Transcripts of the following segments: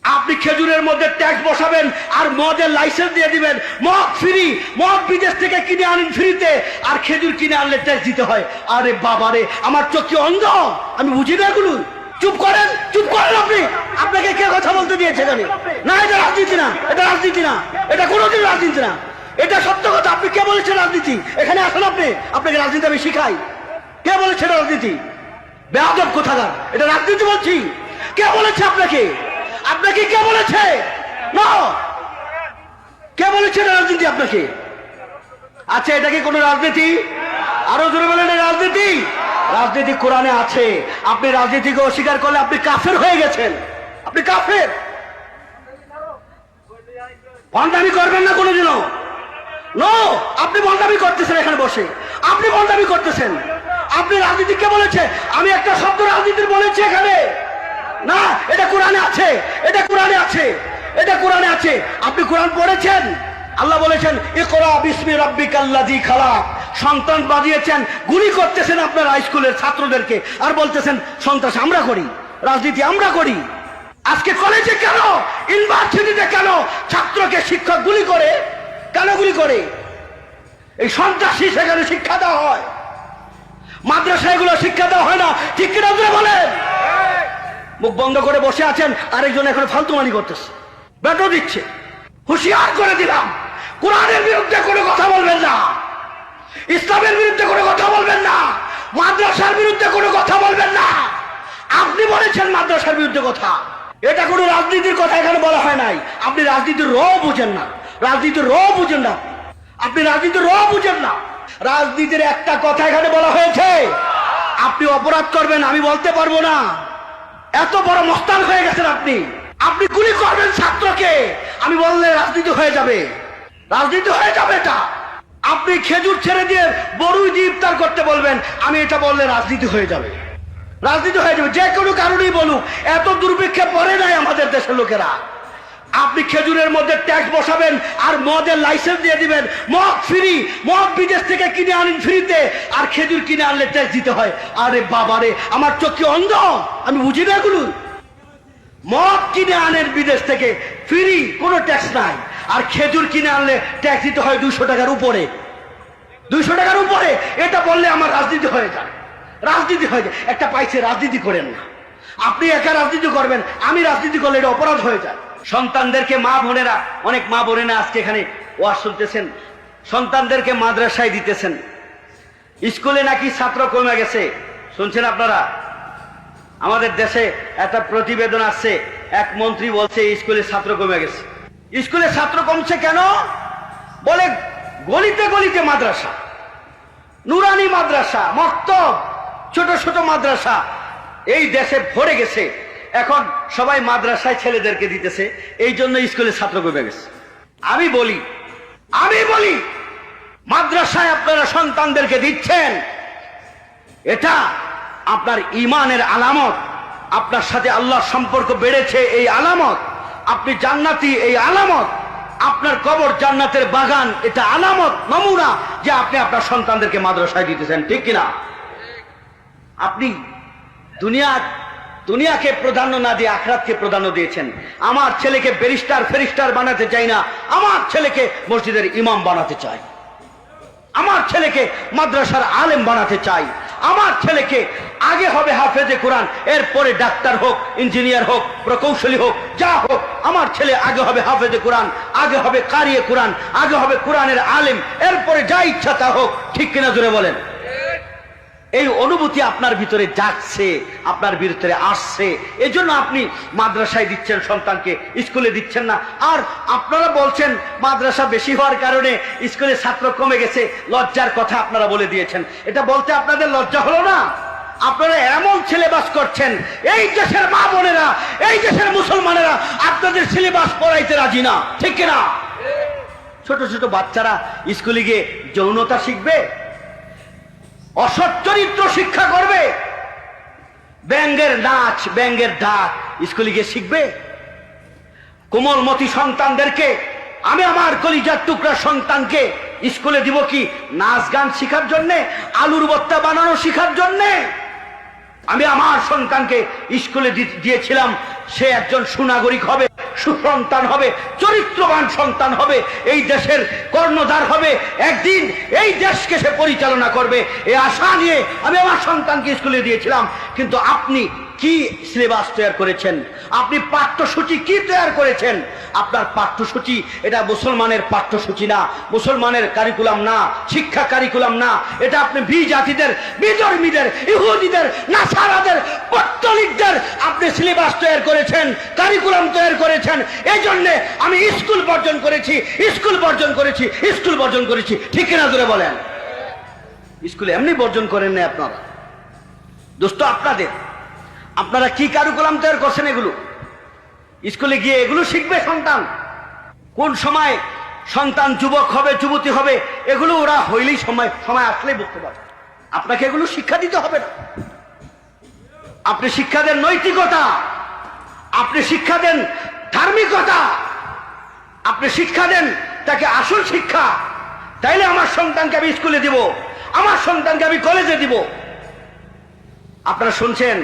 আপনি খেজুরের মধ্যে ট্যাক্স বসাবেন আর মদের লাইসেন্স দিয়ে দিবেন, মদ ফ্রি, মদ বিদেশ থেকে কিনে আনেন ফ্রিতে, আর খেজুর কিনে আনলে ট্যাক্স দিতে হয়। আরে বাবারে, আমার চোখ কি অন্ধ? আমি বুঝি না এগুলো। চুপ করেন, চুপ করেন আপনি। আপনাকে কে কথা বলতে দিয়েছে এখানে? না, এটা রাজনীতি না, এটা রাজনীতি না, এটা কোনোদিন রাজনীতি না, এটা সত্য কথা। আপনি কে বলেছেন রাজনীতি? এখানে আসেন আপনি, আপনাকে রাজনীতি আমি শিখাই। কে বলেছে এটা রাজনীতি? বেয়াদব কোথাকার, এটা রাজনীতি বলছি। কে বলেছে আপনাকে? আপনাকে কে বলেছে? না, কে বলেছে এটা রাজনীতি আপনাকে? আচ্ছা, এটা কি কোনো রাজনীতি? আরো জোরে বলেন, রাজনীতি। রাজনীতি কোরআনে আছে। আপনি রাজনীতিকে অস্বীকার করলে আপনি কাফের হয়ে গেছেন, আপনি কাফের। ভণ্ডামি করবেন না কোনোদিনও। নো, আপনি ভণ্ডামি করতেছেন এখানে বসে, আপনি ভণ্ডামি করতেছেন। আপনি রাজনীতি কে বলেছে? আমি একটা শব্দ রাজনীতির বলেছি এখানে না। এটা কোরআনে আছে, এটা কোরআনে আছে, এটা কোরআনে আছে। আপনি কোরআন পড়েছেন? আল্লাহ বলেছেন ইকরা বিসমি রাব্বিকাল্লাযী খালাক। সন্তান বাজিয়েছেন, গুলি করতেছেন আপনার হাই স্কুলের ছাত্রদেরকে, আর বলতেছেন সন্ত্রাস আমরা করি, রাজনীতি আমরা করি। আজকে কলেজে কেন, ইউনিভার্সিটিতে কেন ছাত্রকে শিক্ষক গুলি করে? কেন গুলি করে? এই সন্ত্রাসী সেখানে শিক্ষা দেওয়া হয়, মাদ্রাসায় এগুলো শিক্ষা দেওয়া হয় না। ঠিক কিনা বলেন? মুখ বন্ধ করে বসে আছেন, আরেকজন এখন ফালতুমানি করতেছে, বেটো দিচ্ছে। হুঁশিয়ার করে দিলাম, কোরআনের বিরুদ্ধে কোনো কথা বলবেন না, ইসলামের বিরুদ্ধে কোনো কথা বলবেন না, মাদ্রাসার বিরুদ্ধে কোনো কথা বলবেন না। আপনি বলেছেন মাদ্রাসার বিরুদ্ধে কথা, এটা কোনো রাজনীতির কথা এখানে বলা হয় নাই। আপনি রাজনীতির র বুঝেন না, রাজনীতির র বুঝেন না, আপনি রাজনীতির র বুঝেন না। রাজনীতির একটা কথা এখানে বলা হয়েছে, আপনি অপরাধ করবেন আমি বলতে পারবো না। এত বড় মস্তান হয়ে গেছেন আপনি। আপনি গুলি করবেন ছাত্রকে, আমি বললে রাজনীতি হয়ে যাবে, রাজনীতি হয়ে যাবে এটা। আপনি খেজুর ছেড়ে দিয়ে বড়ুই দিয়ে ইফতার করতে বলবেন, আমি এটা বললে রাজনীতি হয়ে যাবে, রাজনীতি হয়ে যাবে। যে কোনো কারণেই বলুক, এত দুর্ভিক্ষে পড়ে নাই আমাদের দেশের লোকেরা। আপনি খেজুরের মধ্যে ট্যাক্স বসাবেন আর মদের লাইসেন্স দিয়ে দিবেন, মদ ফ্রি, মদ বিদেশ থেকে কিনে আনেন ফ্রিতে, আর খেজুর কিনে আনলে ট্যাক্স দিতে হয়। আরে বাবারে, আমার চোখ কি অন্ধ? আমি বুঝি না এগুলো। মদ কিনে আনেন বিদেশ থেকে ফ্রি, কোনো ট্যাক্স নাই, আর খেজুর কিনে আনলে ট্যাক্স দিতে হয় 200 টাকার উপরে, 200 টাকার উপরে। এটা বললে আমার রাজনীতি হয়ে যায়, রাজনীতি হয়ে যায়। একটা পাইছে, রাজনীতি করেন না। আপনি একা রাজনীতি করবেন, আমি রাজনীতি করলে এটা অপরাধ হয়ে যায়। সন্তানদেরকে, মা বোনেরা, অনেক মা বোনেরা আজকে এখানে ওয়াজ শুনতেছেন, সন্তানদেরকে মাদ্রাসায় দিতেছেন। স্কুলে নাকি ছাত্র কমে গেছে, শুনছেন আপনারা? আমাদের দেশে একটা প্রতিবেদন আসছে, এক মন্ত্রী বলছে স্কুলে ছাত্র কমে গেছে। স্কুলে ছাত্র কমছে কেন? বলে গলিতে গলিতে মাদ্রাসা, নুরানি মাদ্রাসা, মক্তব, ছোট ছোট মাদ্রাসা এই দেশে ভরে গেছে। এখন সবাই মাদ্রাসায় ছেলেদেরকে দিতেছে, এই জন্য স্কুলে ছাত্র কমে গেছে। আমি বলি মাদ্রাসায় আপনারা সন্তানদেরকে দিচ্ছেন, এটা আপনার ঈমানের আলামত, আপনার সাথে আল্লাহর সম্পর্ক বেড়েছে এই আলামত, আপনি জান্নাতি এই আলামত, আপনার কবর জান্নাতের বাগান এটা আলামত, নমুনা যে আপনি আপনার সন্তানদেরকে মাদ্রাসায় দিতেছেন। ঠিক কিনা? আপনি দুনিয়াকে প্রাধান্য না দিয়ে আখিরাতকে প্রাধান্য দিয়েছেন। আমার ছেলেকে ব্যারিস্টার ফেরিস্টার বানাতে চাই না, আমার ছেলেকে মসজিদের ইমাম বানাতে চাই, আমার ছেলেকে মাদ্রাসার আলেম বানাতে চাই, আমার ছেলেকে আগে হবে হাফেজে কোরআন, এরপরে ডাক্তার হোক, ইঞ্জিনিয়ার হোক, প্রকৌশলী হোক, যা হোক, আমার ছেলে আগে হবে হাফেজে কোরআন, আগে হবে কারিয়ে কোরআন, আগে হবে কোরআনের আলেম, এরপরে যা ইচ্ছা তা হোক। ঠিক কিনা জোরে বলেন? এই অনুভূতি আপনার ভিতরে জাগছে, আপনার ভিতরে আসছে, এজন্য আপনি মাদ্রাসায় দিচ্ছেন সন্তানকে, স্কুলে দিচ্ছেন না। আর আপনারা বলছেন মাদ্রাসা বেশি হওয়ার কারণে স্কুলে ছাত্র কমে গেছে, লজ্জার কথা আপনারা বলে দিয়েছেন। এটা বলতে আপনাদের লজ্জা হলো না? আপনারা এমন সিলেবাস করছেন, এই দেশের মা বোনেরা, এই দেশের মুসলমানেরা আপনাদের সিলেবাস পড়াইতে রাজি না। ঠিক কিনা? ছোট ছোট বাচ্চারা স্কুলে গিয়ে যৌনতা শিখবে, অসৎ চরিত্র শিক্ষা করবে, ব্যাঙের নাচ, ব্যাঙের ডাক স্কুলে গিয়ে শিখবে। কোমলমতি সন্তানদেরকে আমি আমার কলিজার টুকরা সন্তানকে স্কুলে দিব কি নাচ গান শিখার জন্যে, আলুর ভর্তা বানানো শিখার জন্যে? আমি আমার সন্তানকে স্কুলে দিয়েছিলাম সে একজন সুনাগরিক হবে, সুসন্তান হবে, চরিত্রবান সন্তান হবে, এই দেশের কর্ণধার হবে, একদিন এই দেশকে সে পরিচালনা করবে। এই আশা নিয়ে আমি আমার সন্তানকে স্কুলে দিয়েছিলাম। কিন্তু আপনি কি সিলেবাস তৈরি করেছেন? আপনি পাঠ্যসূচি কি তৈরি করেছেন? আপনার পাঠ্যসূচি এটা মুসলমানের পাঠ্যসূচি না, মুসলমানের কারিকুলাম না, শিক্ষা কারিকুলাম না। এটা আপনি জাতিদের, বিধর্মীদের, ইহুদিদের, নাসারাদের, পত্তলিকদের আপনি সিলেবাস তৈরি করেছেন, কারিকুলাম তৈরি করেছেন। এই জন্যে আমি স্কুল বর্জন করেছি, স্কুল বর্জন করেছি, স্কুল বর্জন করেছি। ঠিক কিনা জোরে বলেন? স্কুল এমনি বর্জন করেন না আপনারা, দোস্ত আপনাদের। আপনারা কি কারিকুলাম তৈরি করছেন? এগুলো স্কুলে গিয়ে এগুলো শিখবে সন্তান। কোন সময় সন্তান যুবক হবে, যুবতী হবে, এগুলো ওরা হইলেই সময় আসলেই বুঝতে পারবে। আপনাকে এগুলো শিক্ষা দিতে হবে না। আপনি শিক্ষা দেন নৈতিকতা, আপনি শিক্ষা দেন ধার্মিকতা, আপনি শিক্ষা দেন তাকে আসল শিক্ষা। তাইলে আমার সন্তানকে আমি স্কুলে দিব, আমার সন্তানকে আমি কলেজে দিব। আপনারা শুনছেন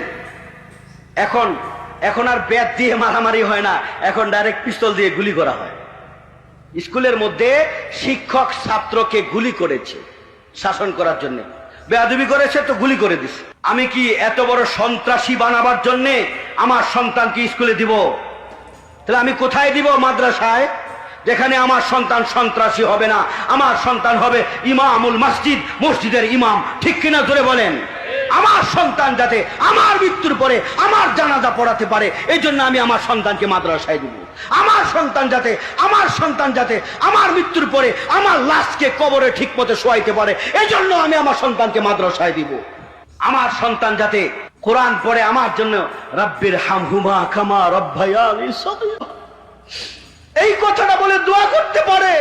এখন আর ব্যাট দিয়ে মারামারি হয় না, এখন ডাইরেক্ট পিস্তল দিয়ে গুলি করা হয়। স্কুলের মধ্যে শিক্ষক ছাত্রকে গুলি করেছে শাসন করার জন্য, বেয়াদবি করেছে তো গুলি করে দিছে। আমি কি এত বড় সন্ত্রাসী বানাবার জন্যে আমার সন্তানকে স্কুলে দিব? তাহলে আমি কোথায় দিব? মাদ্রাসায়, যেখানে আমার সন্তান সন্ত্রাসী হবে না, আমার সন্তান হবে ইমামুল মসজিদ, মসজিদের ইমাম। ঠিক কিনা জোরে বলেন? আমার সন্তান যাতে আমার মৃত্যুর পরে আমার জানাজা পড়াতে পারে, এই জন্য আমি আমার সন্তানকে মাদ্রাসায় দিব। আমার সন্তান যাতে আমার মৃত্যুর পরে আমার লাশকে কবরে ঠিক মতো শোয়াইতে পারে, এই জন্য আমি আমার সন্তানকে মাদ্রাসায় দিব। আমার সন্তান যাতে কোরআন পড়ে আমার জন্য রাব্বির হামহুমা কামা রাব্বায়ানি সগীরা, এই কথাটা বলে দোয়া করতে পারে,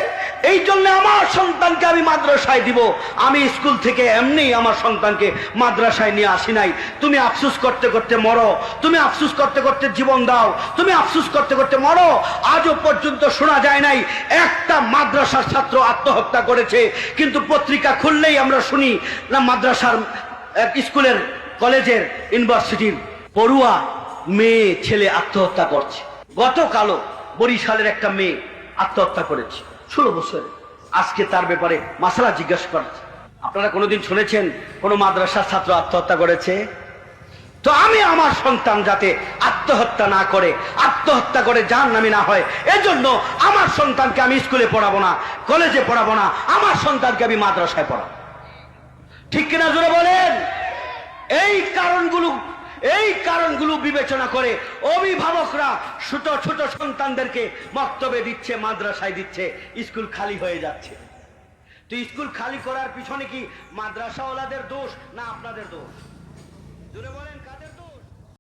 এই জন্য আমার সন্তানকে আমি মাদ্রাসায় দিব। আমি স্কুল থেকে এমনি আমার সন্তানকে মাদ্রাসায় নিয়ে আসি নাই। তুমি আফসোস করতে করতে মরো, তুমি আফসোস করতে করতে জীবন দাও, তুমি আফসোস করতে করতে মরো। আজও পর্যন্ত শোনা যায় নাই একটা মাদ্রাসার ছাত্র আত্মহত্যা করেছে। কিন্তু পত্রিকা খুললেই আমরা শুনি না মাদ্রাসার, স্কুলের, কলেজের, ইউনিভার্সিটির পড়ুয়া মেয়ে ছেলে আত্মহত্যা করছে। গতকালও বরিশালের একটা মেয়ে আত্মহত্যা করেছে 16 বছরে। আজকে তার ব্যাপারে মাসলা জিজ্ঞাসা করেছে। আপনারা কোনোদিন শুনেছেন কোন মাদ্রাসার ছাত্র আত্মহত্যা করেছে? তো আমি আমার সন্তান যাতে আত্মহত্যা না করে, আত্মহত্যা করে জাহান্নামী না হয়, এজন্য আমার সন্তানকে আমি স্কুলে পড়াবো না, কলেজে পড়াবো না, আমার সন্তানকে আমি মাদ্রাসায় পড়াবো। ঠিক কিনা জোরে বলেন? এই কারণগুলো বিবেচনা করে অভিভাবকরা ছোট ছোট সন্তানদেরকে মক্তবে দিচ্ছে, মাদ্রাসায় দিচ্ছে, স্কুল খালি হয়ে যাচ্ছে। তো স্কুল খালি করার পিছনে কি মাদ্রাসাওয়ালাদের দোষ না আপনাদের দোষ? জোরে বলেন, কাদের দোষ?